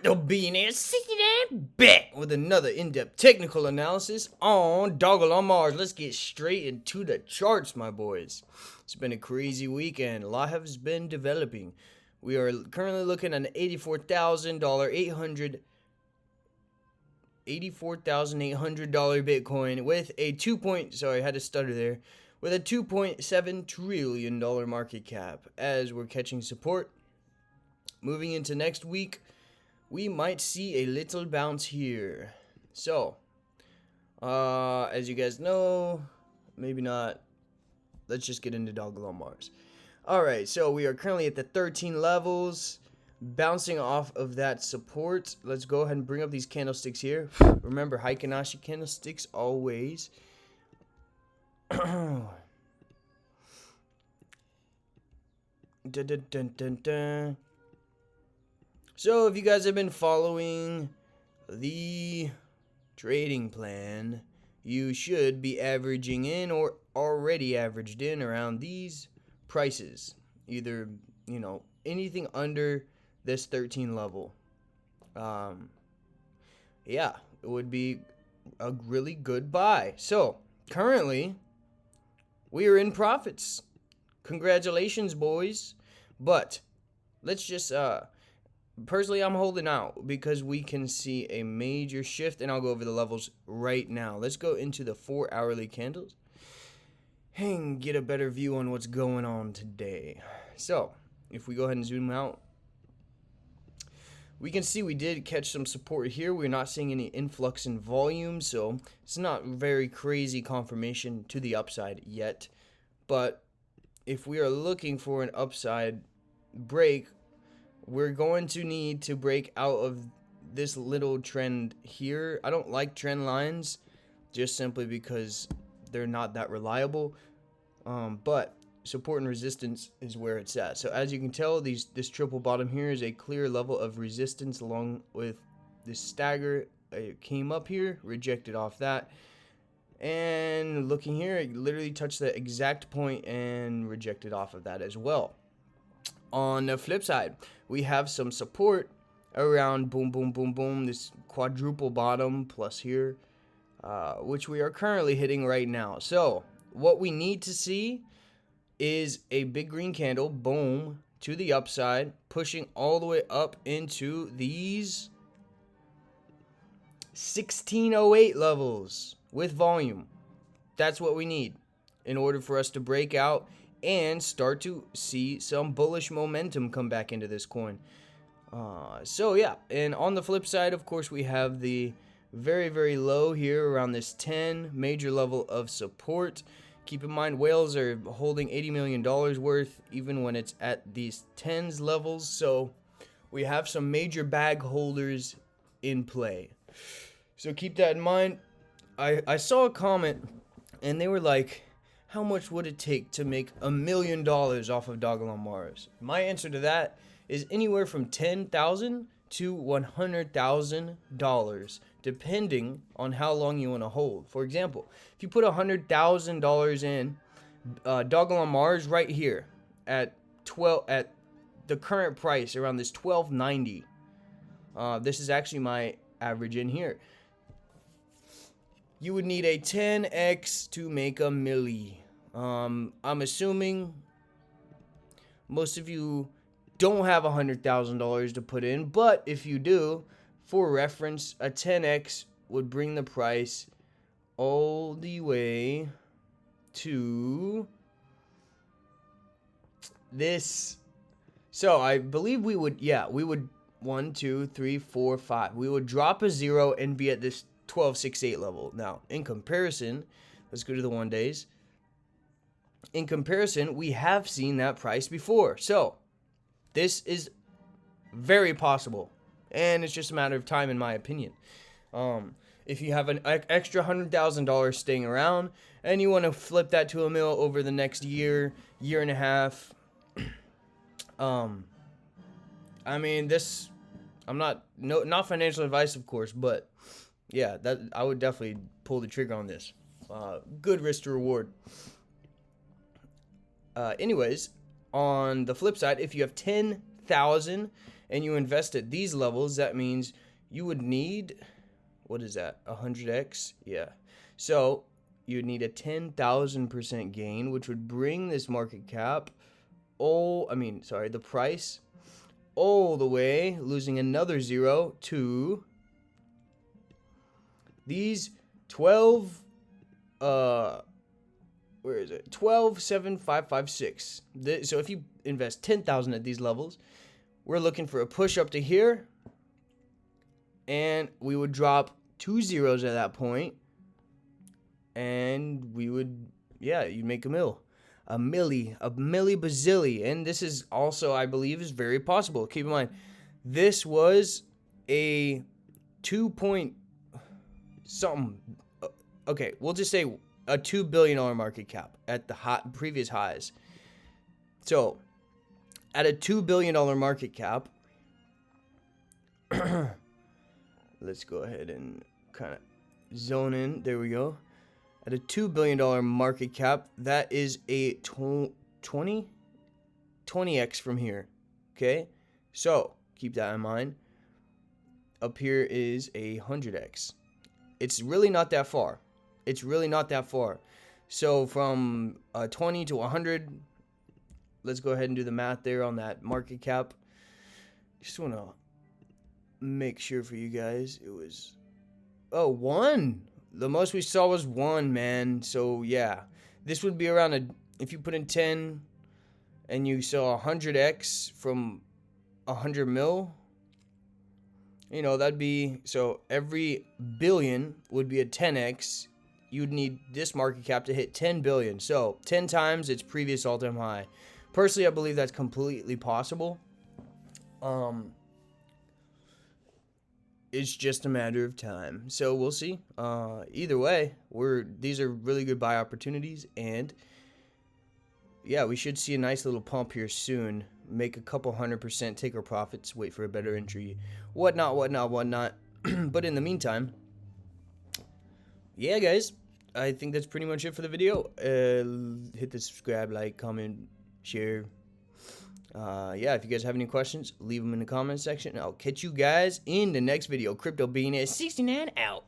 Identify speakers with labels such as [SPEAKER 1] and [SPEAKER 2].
[SPEAKER 1] Alright, the Beanie sitting there back with another in-depth technical analysis on Dogelon Mars. Let's get straight into the charts, my boys. It's been a crazy weekend. A lot has been developing. We are currently looking at an $84,800 Bitcoin with a with a $2.7 trillion market cap as we're catching support. Moving into next week, we might see a little bounce here. So, as you guys know, maybe not. Let's just get into Dogelon Mars. Alright, so we are currently at the 13 levels, bouncing off of that support. Let's go ahead and bring up these candlesticks here. Remember, Heikenhashi candlesticks always. Dun, dun, dun, dun, dun. So if you guys have been following the trading plan, you should be averaging in or already averaged in around these prices. Either, anything under this 13 level. Yeah, it would be a really good buy. So currently, we are in profits. Congratulations, boys. But let's just personally, I'm holding out because we can see a major shift, and I'll go over the levels right now. Let's go into the 4 hourly candles and get a better view on what's going on today. So, if we go ahead and zoom out, we can see we did catch some support here. We're not seeing any influx in volume, so it's not very crazy confirmation to the upside yet. But if we are looking for an upside break, we're going to need to break out of this little trend here. I don't like trend lines just simply because they're not that reliable. But support and resistance is where it's at. So as you can tell, this triple bottom here is a clear level of resistance along with this stagger. It came up here, rejected off that. And looking here, it literally touched the exact point and rejected off of that as well. On the flip side, we have some support around boom, boom, boom, boom, this quadruple bottom plus here, which we are currently hitting right now. So what we need to see is a big green candle, boom, to the upside, pushing all the way up into these 1608 levels with volume. That's what we need in order for us to break out and start to see some bullish momentum come back into this coin. So yeah, and on the flip side, of course, we have the very, very low here around this 10 major level of support. Keep in mind, whales are holding $80 million worth even when it's at these 10s levels. So we have some major bag holders in play. So keep that in mind. I saw a comment and they were like, how much would it take to make $1 million off of Dogelon Mars? My answer to that is anywhere from $10,000 to $100,000, depending on how long you want to hold. For example, if you put $100,000 in Dogelon Mars right here at the current price around this $12.90. This is actually my average in here. You would need a 10x to make a milli. I'm assuming most of you don't have $100,000 to put in, but if you do, for reference, a 10x would bring the price all the way to this. So I believe we would 1, 2, 3, 4, 5. We would drop a 0 and be at this 1268 level. Now, in comparison, let's go to the 1 days. In comparison, we have seen that price before. So, this is very possible. And it's just a matter of time, in my opinion. If you have an extra $100,000 staying around, and you want to flip that to $1 million over the next year and a half, I mean, I'm not financial advice, of course, but yeah, that I would definitely pull the trigger on this. Good risk to reward. Anyways, on the flip side, if you have 10,000 and you invest at these levels, that means you would need, what is that, 100x? Yeah. So you would need a 10,000% gain, which would bring this market cap, the price, all the way, losing another zero to these 12, where is it? 12,756. So if you invest 10,000 at these levels, we're looking for a push up to here, and we would drop 2 zeros at that point, and we would, you'd make a milli bazilli. And this is also, I believe, is very possible. Keep in mind, this was a 2 point something. Okay, we'll just say a $2 billion market cap at the previous highs. So, at a $2 billion market cap, let's go ahead and kind of zone in. There we go. At a $2 billion market cap, that is a 20x from here. Okay? So, keep that in mind. Up here is a 100x. It's really not that far. So from 20 to 100, let's go ahead and do the math there on that market cap. Just want to make sure for you guys. It was, 1. The most we saw was 1, man. So yeah, this would be around if you put in 10 and you saw 100x from 100 mil, that'd be, so every billion would be a 10x. You'd need this market cap to hit 10 billion. So 10 times its previous all-time high. Personally, I believe that's completely possible. It's just a matter of time. So we'll see. Either way, these are really good buy opportunities, and yeah, we should see a nice little pump here soon. Make a couple 100%, take our profits, wait for a better entry, whatnot. But in the meantime, yeah, guys, I think that's pretty much it for the video. Hit the subscribe, like, comment, share. If you guys have any questions, leave them in the comment section. I'll catch you guys in the next video. Crypto Bean at 69 out.